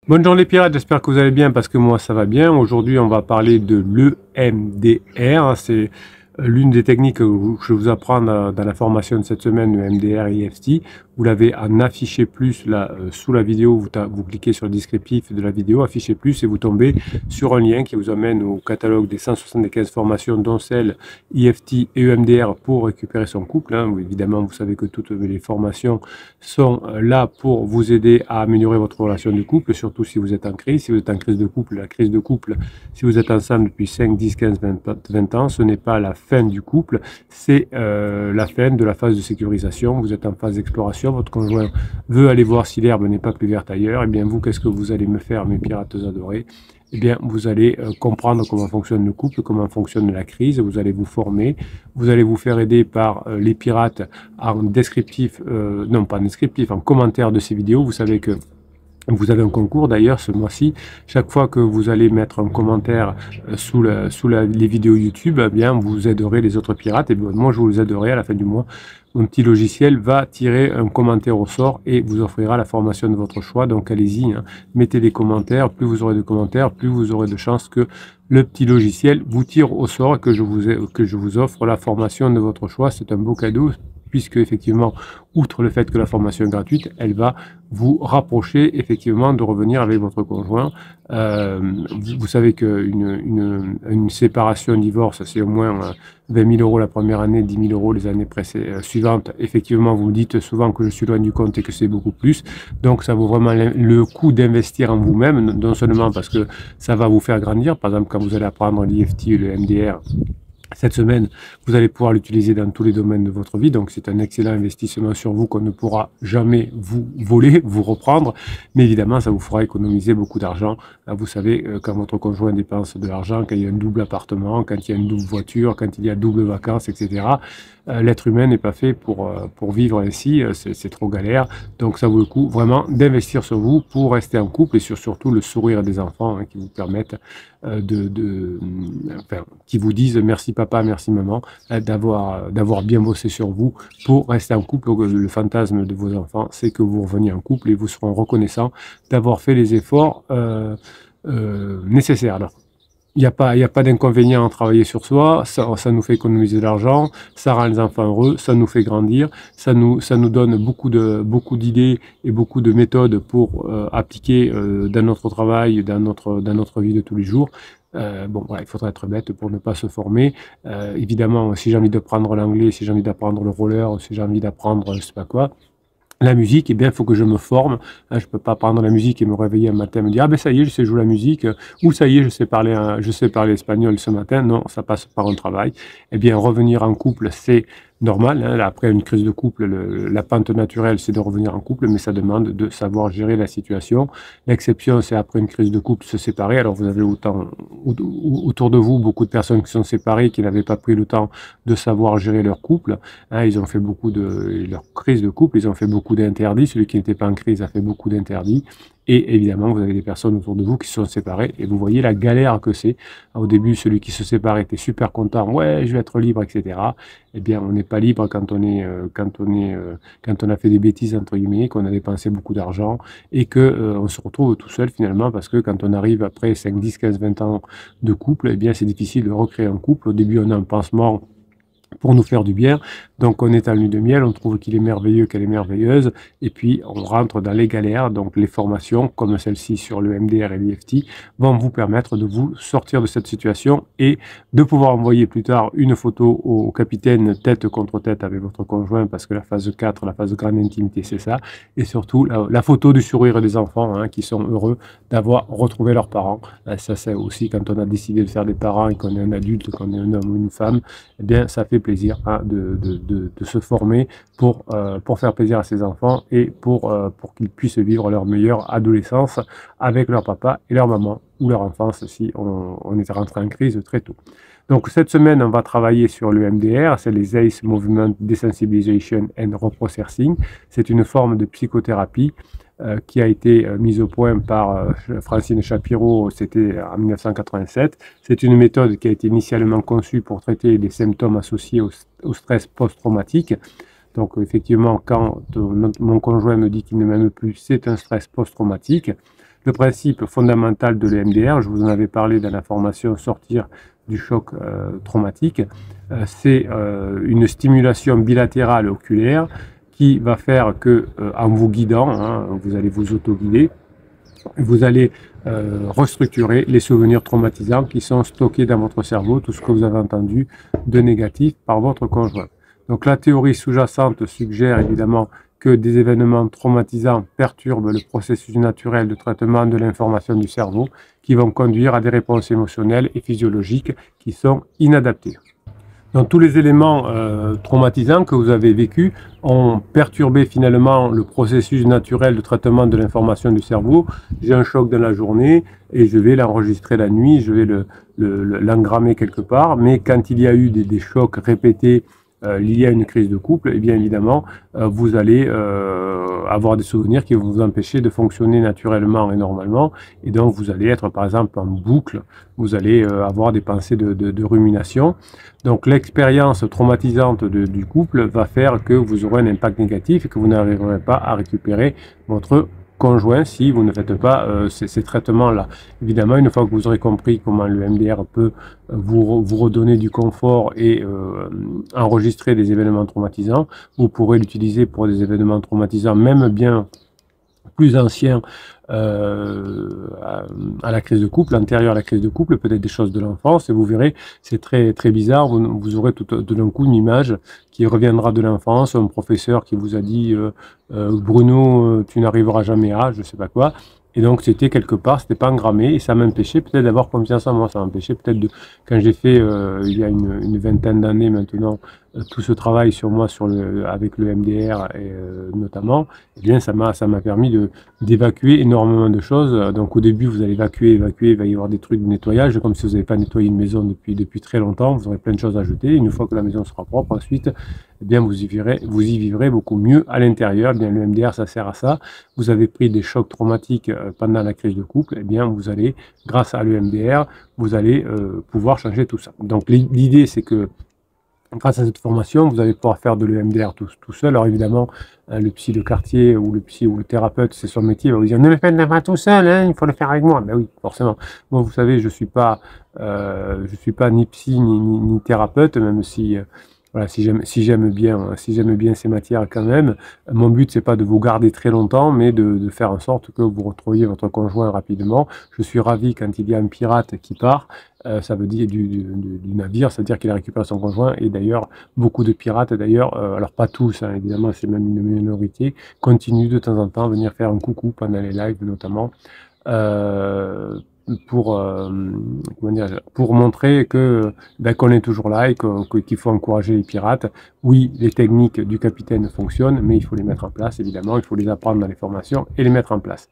Bonjour les pirates, j'espère que vous allez bien parce que moi ça va bien. Aujourd'hui on va parler de l'EMDR. C'est l'une des techniques que je vous apprends dans la formation de cette semaine, le MDR IFT. Vous l'avez en affiché plus là, sous la vidéo, vous cliquez sur le descriptif de la vidéo, affiché plus et vous tombez sur un lien qui vous amène au catalogue des 175 formations dont celle IFT et EMDR pour récupérer son couple. Évidemment, vous savez que toutes les formations sont là pour vous aider à améliorer votre relation de couple, surtout si vous êtes en crise. Si vous êtes en crise de couple, la crise de couple, si vous êtes ensemble depuis 5, 10, 15, 20 ans, ce n'est pas la fin du couple, c'est la fin de la phase de sécurisation. Vous êtes en phase d'exploration, votre conjoint veut aller voir si l'herbe n'est pas plus verte ailleurs. Et bien vous, qu'est-ce que vous allez me faire, mes pirates adorés? Eh bien, vous allez comprendre comment fonctionne le couple, comment fonctionne la crise, vous allez vous former, vous allez vous faire aider par les pirates en descriptif, non pas en descriptif, en commentaire de ces vidéos. Vous savez que vous avez un concours d'ailleurs ce mois-ci. Chaque fois que vous allez mettre un commentaire sous les vidéos YouTube, eh bien vous aiderez les autres pirates. Et bien, moi je vous aiderai à la fin du mois. Mon petit logiciel va tirer un commentaire au sort et vous offrira la formation de votre choix. Donc allez-y, mettez des commentaires. Plus vous aurez de commentaires, plus vous aurez de chances que le petit logiciel vous tire au sort et que je vous offre la formation de votre choix. C'est un beau cadeau, puisque effectivement, outre le fait que la formation est gratuite, elle va vous rapprocher effectivement de revenir avec votre conjoint. Vous savez qu'une séparation, un divorce, c'est au moins 20 000 euros la première année, 10 000 euros les années suivantes. Effectivement, vous me dites souvent que je suis loin du compte et que c'est beaucoup plus. Donc, ça vaut vraiment le coup d'investir en vous-même, non seulement parce que ça va vous faire grandir. Par exemple, quand vous allez apprendre l'IFT, le MDR, cette semaine, vous allez pouvoir l'utiliser dans tous les domaines de votre vie, donc c'est un excellent investissement sur vous qu'on ne pourra jamais vous voler, vous reprendre, mais évidemment ça vous fera économiser beaucoup d'argent. Vous savez, quand votre conjoint dépense de l'argent, quand il y a un double appartement, quand il y a une double voiture, quand il y a double vacances, etc., l'être humain n'est pas fait pour vivre ainsi, c'est trop galère, donc ça vaut le coup vraiment d'investir sur vous pour rester en couple et surtout le sourire des enfants qui vous permettent qui vous disent merci papa, merci maman, d'avoir bien bossé sur vous pour rester en couple. Le fantasme de vos enfants, c'est que vous reveniez en couple et vous seront reconnaissants d'avoir fait les efforts nécessaires. Alors, il n'y a pas d'inconvénient à travailler sur soi, ça nous fait économiser de l'argent, ça rend les enfants heureux, ça nous fait grandir, ça nous donne beaucoup d'idées et beaucoup de méthodes pour appliquer dans notre travail, dans notre vie de tous les jours. Bon, voilà, il faudrait être bête pour ne pas se former. Évidemment, si j'ai envie de prendre l'anglais, si j'ai envie d'apprendre le roller, si j'ai envie d'apprendre je sais pas quoi, la musique, eh bien, il faut que je me forme. Je ne peux pas prendre la musique et me réveiller un matin et me dire « Ah ben ça y est, je sais jouer la musique » ou « Ça y est, je sais parler espagnol ce matin ». Non, ça passe par un travail. Eh bien, revenir en couple, c'est normal. Après une crise de couple, la pente naturelle, c'est de revenir en couple, mais ça demande de savoir gérer la situation. L'exception, c'est après une crise de couple, se séparer. Alors, vous avez autour de vous beaucoup de personnes qui sont séparées, qui n'avaient pas pris le temps de savoir gérer leur couple. Ils ont fait leur crise de couple, ils ont fait beaucoup d'interdits. Celui qui n'était pas en crise a fait beaucoup d'interdits. Et évidemment, vous avez des personnes autour de vous qui sont séparées et vous voyez la galère que c'est. Au début, celui qui se sépare était super content. Ouais, je vais être libre, etc. Eh bien, on n'est pas libre quand on a fait des bêtises, entre guillemets, qu'on a dépensé beaucoup d'argent et que on se retrouve tout seul finalement parce que quand on arrive après 5, 10, 15, 20 ans de couple, eh bien, c'est difficile de recréer un couple. Au début, on a un pansement pour nous faire du bien. Donc on est en lune de miel, on trouve qu'il est merveilleux, qu'elle est merveilleuse, et puis on rentre dans les galères. Donc les formations, comme celle-ci sur le MDR et l'IFT, vont vous permettre de vous sortir de cette situation et de pouvoir envoyer plus tard une photo au capitaine tête contre tête avec votre conjoint, parce que la phase 4, la phase de grande intimité, c'est ça. Et surtout la photo du sourire des enfants qui sont heureux d'avoir retrouvé leurs parents. Ça c'est aussi quand on a décidé de faire des parents et qu'on est un adulte, qu'on est un homme ou une femme, eh bien ça fait plaisir de se former pour faire plaisir à ses enfants et pour qu'ils puissent vivre leur meilleure adolescence avec leur papa et leur maman, ou leur enfance si on est rentré en crise très tôt. Donc cette semaine, on va travailler sur le MDR, c'est les ACE Movement Desensibilization and Reprocessing. C'est une forme de psychothérapie qui a été mise au point par Francine Shapiro, c'était en 1987. C'est une méthode qui a été initialement conçue pour traiter les symptômes associés au stress post-traumatique. Donc effectivement, quand mon conjoint me dit qu'il ne m'aime plus, c'est un stress post-traumatique. Le principe fondamental de l'EMDR, je vous en avais parlé dans la formation Sortir du choc traumatique, c'est une stimulation bilatérale oculaire qui va faire que, en vous guidant, hein, vous allez vous auto-guider, vous allez restructurer les souvenirs traumatisants qui sont stockés dans votre cerveau, tout ce que vous avez entendu de négatif par votre conjoint. Donc la théorie sous-jacente suggère évidemment que des événements traumatisants perturbent le processus naturel de traitement de l'information du cerveau qui vont conduire à des réponses émotionnelles et physiologiques qui sont inadaptées. Donc tous les éléments traumatisants que vous avez vécus ont perturbé finalement le processus naturel de traitement de l'information du cerveau. J'ai un choc dans la journée et je vais l'enregistrer la nuit, je vais l'engrammer quelque part, mais quand il y a eu des chocs répétés liés à une crise de couple, et bien évidemment, vous allez avoir des souvenirs qui vont vous empêcher de fonctionner naturellement et normalement, et donc vous allez être par exemple en boucle, vous allez avoir des pensées de rumination. Donc l'expérience traumatisante du couple va faire que vous aurez un impact négatif et que vous n'arriverez pas à récupérer votre conjoint si vous ne faites pas ces traitements-là. Évidemment, une fois que vous aurez compris comment le MDR peut vous redonner du confort et enregistrer des événements traumatisants, vous pourrez l'utiliser pour des événements traumatisants, même bien plus anciens à la crise de couple, antérieure à la crise de couple, peut-être des choses de l'enfance, et vous verrez, c'est très, très bizarre, vous aurez tout d'un coup une image qui reviendra de l'enfance, un professeur qui vous a dit Bruno, tu n'arriveras jamais à, je sais pas quoi, et donc c'était quelque part, c'était pas engrammé, et ça m'empêchait peut-être d'avoir confiance en moi, ça m'empêchait peut-être de, quand j'ai fait il y a une vingtaine d'années maintenant, tout ce travail sur moi avec le MDR et, notamment, eh bien ça m'a permis d'évacuer énormément de choses. Donc au début vous allez évacuer, il va y avoir des trucs de nettoyage, comme si vous n'avez pas nettoyé une maison depuis très longtemps, vous aurez plein de choses à jeter. Une fois que la maison sera propre, ensuite, eh bien vous y vivrez beaucoup mieux à l'intérieur. Eh bien le MDR ça sert à ça. Vous avez pris des chocs traumatiques pendant la crise de couple, eh bien vous allez, grâce à l'EMDR, vous allez pouvoir changer tout ça. Donc l'idée c'est que grâce à cette formation, vous allez pouvoir faire de l'EMDR tout seul. Alors évidemment, le psy de quartier ou le psy ou le thérapeute, c'est son métier, il va vous dire ne le faites pas tout seul, hein, il faut le faire avec moi. Ben oui, forcément. Moi, vous savez, je suis pas ni psy ni thérapeute, même si voilà, si j'aime bien ces matières quand même. Mon but c'est pas de vous garder très longtemps, mais de faire en sorte que vous retrouviez votre conjoint rapidement. Je suis ravi quand il y a un pirate qui part. Ça veut dire du navire, c'est-à-dire qu'il a récupéré son conjoint, et d'ailleurs beaucoup de pirates d'ailleurs, alors pas tous, hein, évidemment c'est même une minorité, continuent de temps en temps à venir faire un coucou pendant les lives notamment, pour montrer que qu'on est toujours là et qu'il faut encourager les pirates. Oui, les techniques du capitaine fonctionnent, mais il faut les mettre en place, évidemment, il faut les apprendre dans les formations et les mettre en place.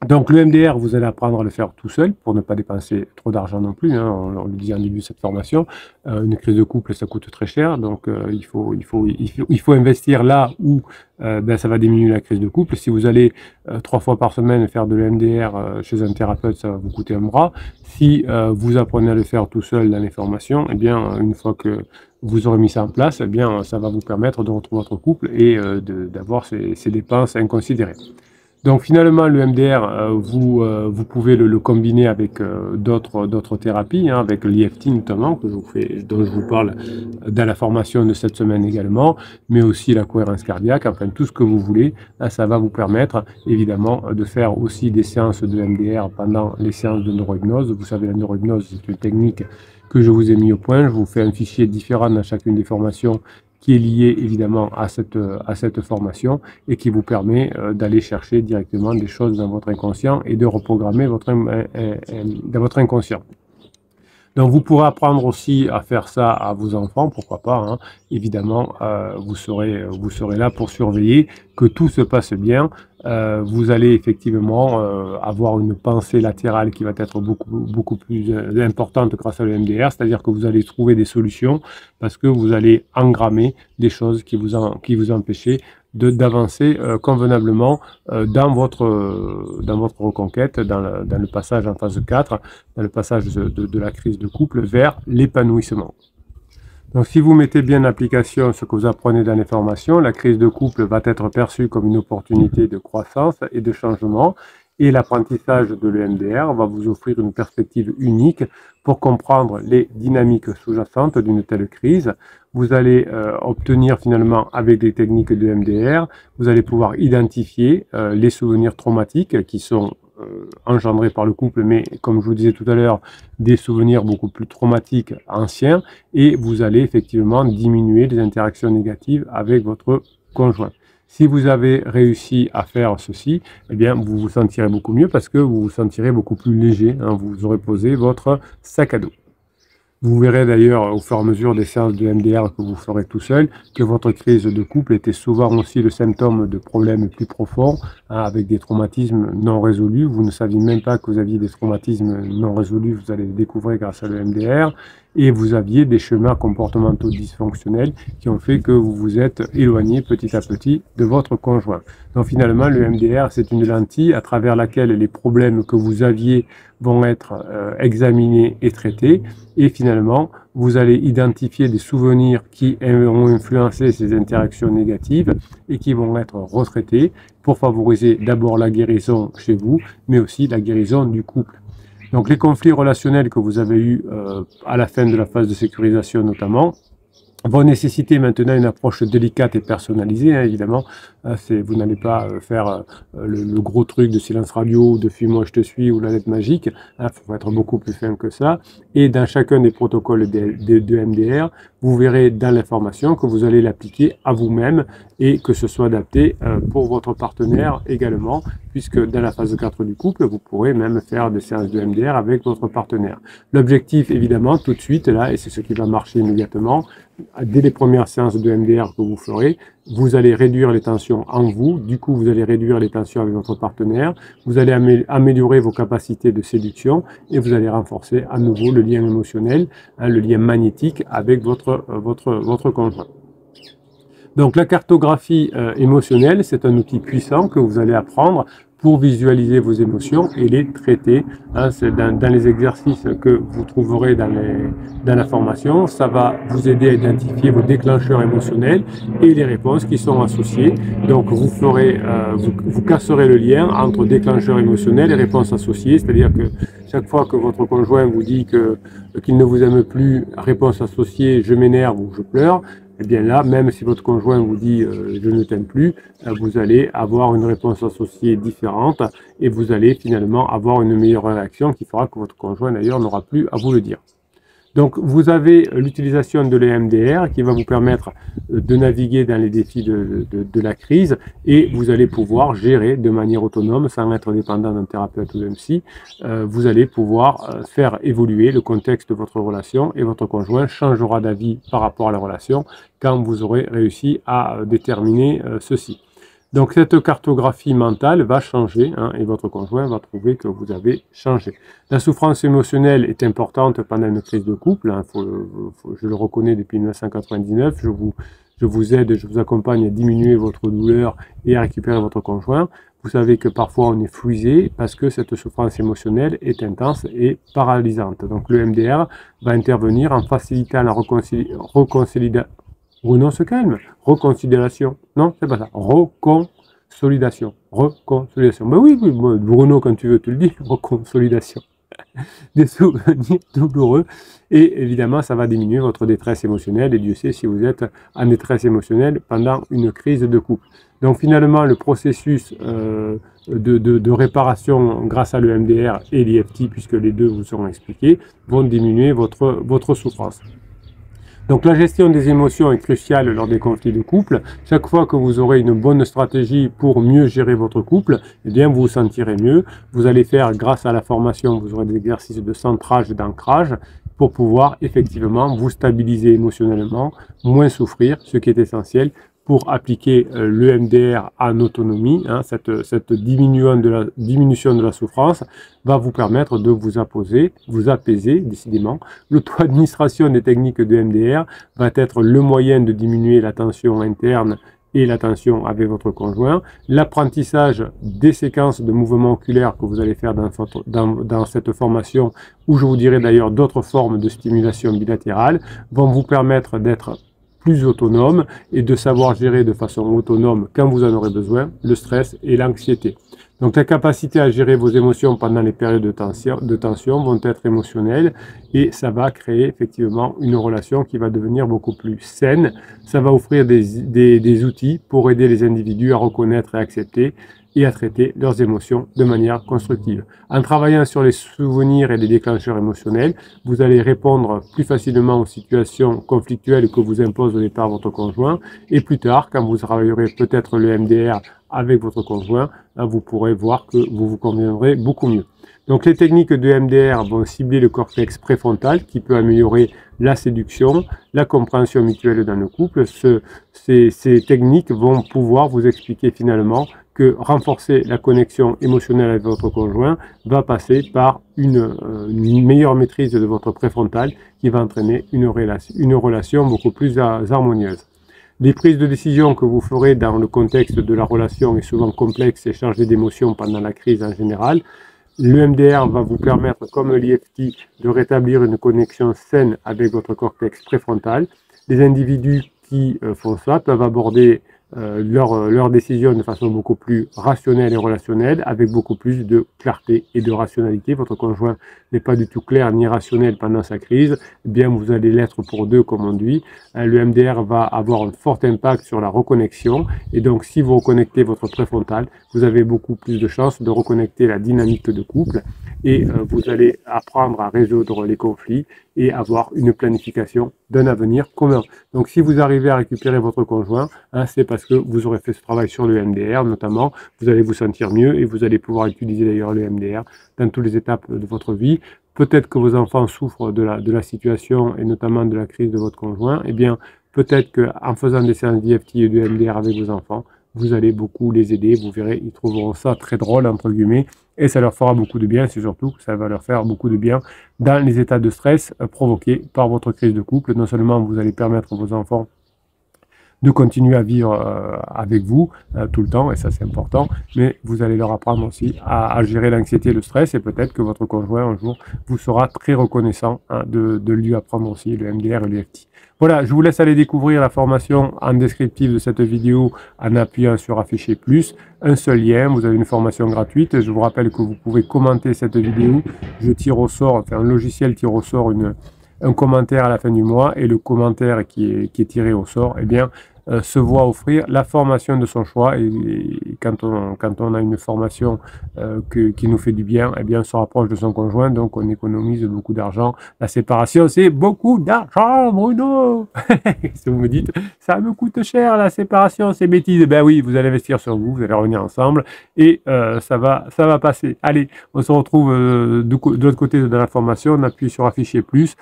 Donc le MDR, vous allez apprendre à le faire tout seul pour ne pas dépenser trop d'argent non plus, hein, on le dit en début de cette formation. Une crise de couple, ça coûte très cher, donc il faut investir là où ça va diminuer la crise de couple. Si vous allez 3 fois par semaine faire de l'MDR chez un thérapeute, ça va vous coûter un bras. Si vous apprenez à le faire tout seul dans les formations, eh bien une fois que vous aurez mis ça en place, eh bien ça va vous permettre de retrouver votre couple et d'avoir ces dépenses inconsidérées. Donc finalement, le MDR, vous pouvez le combiner avec d'autres thérapies, hein, avec l'EFT notamment, dont je vous parle dans la formation de cette semaine également, mais aussi la cohérence cardiaque, enfin tout ce que vous voulez. Là, ça va vous permettre évidemment de faire aussi des séances de MDR pendant les séances de neurohypnose. Vous savez, la neurohypnose, c'est une technique que je vous ai mis au point. Je vous fais un fichier différent dans chacune des formations qui est lié évidemment à cette formation et qui vous permet d'aller chercher directement des choses dans votre inconscient et de reprogrammer dans votre inconscient. Donc vous pourrez apprendre aussi à faire ça à vos enfants, pourquoi pas, hein. Évidemment, vous serez là pour surveiller que tout se passe bien. Vous allez effectivement avoir une pensée latérale qui va être beaucoup plus importante grâce à l'EMDR, c'est-à-dire que vous allez trouver des solutions parce que vous allez engrammer des choses qui vous empêchaient d'avancer convenablement dans votre reconquête, dans le passage en phase 4, dans le passage de la crise de couple vers l'épanouissement. Donc si vous mettez bien en application ce que vous apprenez dans les formations, la crise de couple va être perçue comme une opportunité de croissance et de changement. Et l'apprentissage de l'EMDR va vous offrir une perspective unique pour comprendre les dynamiques sous-jacentes d'une telle crise. Vous allez obtenir finalement avec les techniques de MDR, vous allez pouvoir identifier les souvenirs traumatiques qui sont engendrés par le couple, mais comme je vous disais tout à l'heure, des souvenirs beaucoup plus traumatiques anciens, et vous allez effectivement diminuer les interactions négatives avec votre conjoint. Si vous avez réussi à faire ceci, eh bien, vous vous sentirez beaucoup mieux parce que vous vous sentirez beaucoup plus léger, hein, vous aurez posé votre sac à dos. Vous verrez d'ailleurs au fur et à mesure des séances de MDR que vous ferez tout seul que votre crise de couple était souvent aussi le symptôme de problèmes plus profonds, hein, avec des traumatismes non résolus. Vous ne saviez même pas que vous aviez des traumatismes non résolus, vous allez les découvrir grâce à l'EMDR. Et vous aviez des schémas comportementaux dysfonctionnels qui ont fait que vous vous êtes éloigné petit à petit de votre conjoint. Donc finalement, le MDR, c'est une lentille à travers laquelle les problèmes que vous aviez vont être examinés et traités. Et finalement, vous allez identifier des souvenirs qui ont influencé ces interactions négatives et qui vont être retraités pour favoriser d'abord la guérison chez vous, mais aussi la guérison du couple. Donc les conflits relationnels que vous avez eus à la fin de la phase de sécurisation notamment, vont nécessiter maintenant une approche délicate et personnalisée, hein, évidemment. Vous n'allez pas faire le gros truc de silence radio, de fuis-moi je te suis ou la lettre magique. Il faut être beaucoup plus fin que ça. Et dans chacun des protocoles de MDR, vous verrez dans l'information que vous allez l'appliquer à vous-même et que ce soit adapté pour votre partenaire également, puisque dans la phase 4 du couple, vous pourrez même faire des séances de MDR avec votre partenaire. L'objectif, évidemment, tout de suite, là, et c'est ce qui va marcher immédiatement, dès les premières séances de MDR que vous ferez, vous allez réduire les tensions en vous, du coup vous allez réduire les tensions avec votre partenaire, vous allez améliorer vos capacités de séduction et vous allez renforcer à nouveau le lien émotionnel, hein, le lien magnétique avec votre conjoint. Donc la cartographie émotionnelle, c'est un outil puissant que vous allez apprendre pour visualiser vos émotions et les traiter. Hein, c'est dans les exercices que vous trouverez dans la formation. Ça va vous aider à identifier vos déclencheurs émotionnels et les réponses qui sont associées. Donc vous casserez le lien entre déclencheurs émotionnels et réponses associées, c'est-à-dire que chaque fois que votre conjoint vous dit qu'il ne vous aime plus, réponse associée, je m'énerve ou je pleure, et bien là, même si votre conjoint vous dit je ne t'aime plus, vous allez avoir une réponse associée différente et vous allez finalement avoir une meilleure réaction qui fera que votre conjoint d'ailleurs n'aura plus à vous le dire. Donc vous avez l'utilisation de l'EMDR qui va vous permettre de naviguer dans les défis de la crise et vous allez pouvoir gérer de manière autonome sans être dépendant d'un thérapeute ou d'un psy. Vous allez pouvoir faire évoluer le contexte de votre relation et votre conjoint changera d'avis par rapport à la relation quand vous aurez réussi à déterminer ceci. Donc cette cartographie mentale va changer, hein, et votre conjoint va trouver que vous avez changé. La souffrance émotionnelle est importante pendant une crise de couple, hein, je le reconnais depuis 1999, je vous aide, je vous accompagne à diminuer votre douleur et à récupérer votre conjoint. Vous savez que parfois on est fluisé parce que cette souffrance émotionnelle est intense et paralysante. Donc le MDR va intervenir en facilitant la réconciliation. Bruno se calme. Reconsidération. Non, c'est pas ça. Reconsolidation. Reconsolidation. Ben oui, Bruno, quand tu veux, tu le dis. Reconsolidation. Des souvenirs douloureux. Et évidemment, ça va diminuer votre détresse émotionnelle. Et Dieu sait si vous êtes en détresse émotionnelle pendant une crise de couple. Donc finalement, le processus de réparation grâce à l'EMDR et l'IFT, puisque les deux vous seront expliqués, vont diminuer votre souffrance. Donc la gestion des émotions est cruciale lors des conflits de couple. Chaque fois que vous aurez une bonne stratégie pour mieux gérer votre couple, eh bien vous vous sentirez mieux. Vous allez faire, grâce à la formation, vous aurez des exercices de centrage et d'ancrage pour pouvoir effectivement vous stabiliser émotionnellement, moins souffrir, ce qui est essentiel pour appliquer l'EMDR en autonomie. Hein, cette diminution de la souffrance va vous permettre de vous apaiser décidément. L'auto-administration des techniques de MDR va être le moyen de diminuer la tension interne et la tension avec votre conjoint. L'apprentissage des séquences de mouvements oculaires que vous allez faire dans cette formation, où je vous dirai d'ailleurs d'autres formes de stimulation bilatérale, vont vous permettre d'être plus autonome et de savoir gérer de façon autonome, quand vous en aurez besoin, le stress et l'anxiété. Donc la capacité à gérer vos émotions pendant les périodes de tension vont être émotionnelles et ça va créer effectivement une relation qui va devenir beaucoup plus saine. Ça va offrir des outils pour aider les individus à reconnaître et accepter et à traiter leurs émotions de manière constructive. En travaillant sur les souvenirs et les déclencheurs émotionnels, vous allez répondre plus facilement aux situations conflictuelles que vous impose au départ votre conjoint et plus tard, quand vous travaillerez peut-être le MDR avec votre conjoint, vous pourrez voir que vous vous conviendrez beaucoup mieux. Donc les techniques de MDR vont cibler le cortex préfrontal qui peut améliorer la séduction, la compréhension mutuelle dans le couple. Ces techniques vont pouvoir vous expliquer finalement que renforcer la connexion émotionnelle avec votre conjoint va passer par une meilleure maîtrise de votre préfrontal qui va entraîner une relation beaucoup plus harmonieuse. Les prises de décision que vous ferez dans le contexte de la relation est souvent complexe et chargée d'émotions pendant la crise en général. Le MDR va vous permettre, comme l'IFT, de rétablir une connexion saine avec votre cortex préfrontal. Les individus qui font ça peuvent aborder leurs décisions de façon beaucoup plus rationnelle et relationnelle, avec beaucoup plus de clarté et de rationalité. Votre conjoint n'est pas du tout clair ni rationnel pendant sa crise, eh bien vous allez l'être pour deux comme on dit. Le MDR va avoir un fort impact sur la reconnexion, et donc si vous reconnectez votre préfrontal, vous avez beaucoup plus de chances de reconnecter la dynamique de couple, et vous allez apprendre à résoudre les conflits et avoir une planification d'un avenir commun. Donc si vous arrivez à récupérer votre conjoint, c'est parce que vous aurez fait ce travail sur le MDR notamment, vous allez vous sentir mieux et vous allez pouvoir utiliser d'ailleurs le MDR dans toutes les étapes de votre vie. Peut-être que vos enfants souffrent de la situation et notamment de la crise de votre conjoint, eh bien peut-être qu'en faisant des séances d'IFT et de MDR avec vos enfants, vous allez beaucoup les aider, vous verrez, ils trouveront ça très drôle entre guillemets, et ça leur fera beaucoup de bien, c'est surtout que ça va leur faire beaucoup de bien dans les états de stress provoqués par votre crise de couple. Non seulement vous allez permettre à vos enfants de continuer à vivre avec vous tout le temps, et ça c'est important, mais vous allez leur apprendre aussi à gérer l'anxiété et le stress, et peut-être que votre conjoint un jour vous sera très reconnaissant de lui apprendre aussi le MDR et l'EFT. Voilà, je vous laisse aller découvrir la formation en descriptif de cette vidéo en appuyant sur afficher plus, un seul lien, vous avez une formation gratuite. Je vous rappelle que vous pouvez commenter cette vidéo, je tire au sort, enfin un logiciel tire au sort un commentaire à la fin du mois, et le commentaire qui est tiré au sort, eh bien, se voit offrir la formation de son choix, et quand on a une formation qui nous fait du bien, eh bien on se rapproche de son conjoint, donc on économise beaucoup d'argent. La séparation, c'est beaucoup d'argent, Bruno. Si vous me dites, ça me coûte cher la séparation, c'est bêtise, ben oui, vous allez investir sur vous, vous allez revenir ensemble, et ça va passer. Allez, on se retrouve de l'autre côté de la formation, on appuie sur afficher plus.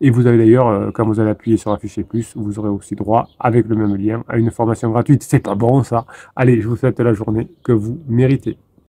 Et vous avez d'ailleurs, quand vous allez appuyer sur afficher plus, vous aurez aussi droit, avec le même lien, à une formation gratuite. C'est pas bon ça. Allez, je vous souhaite la journée que vous méritez.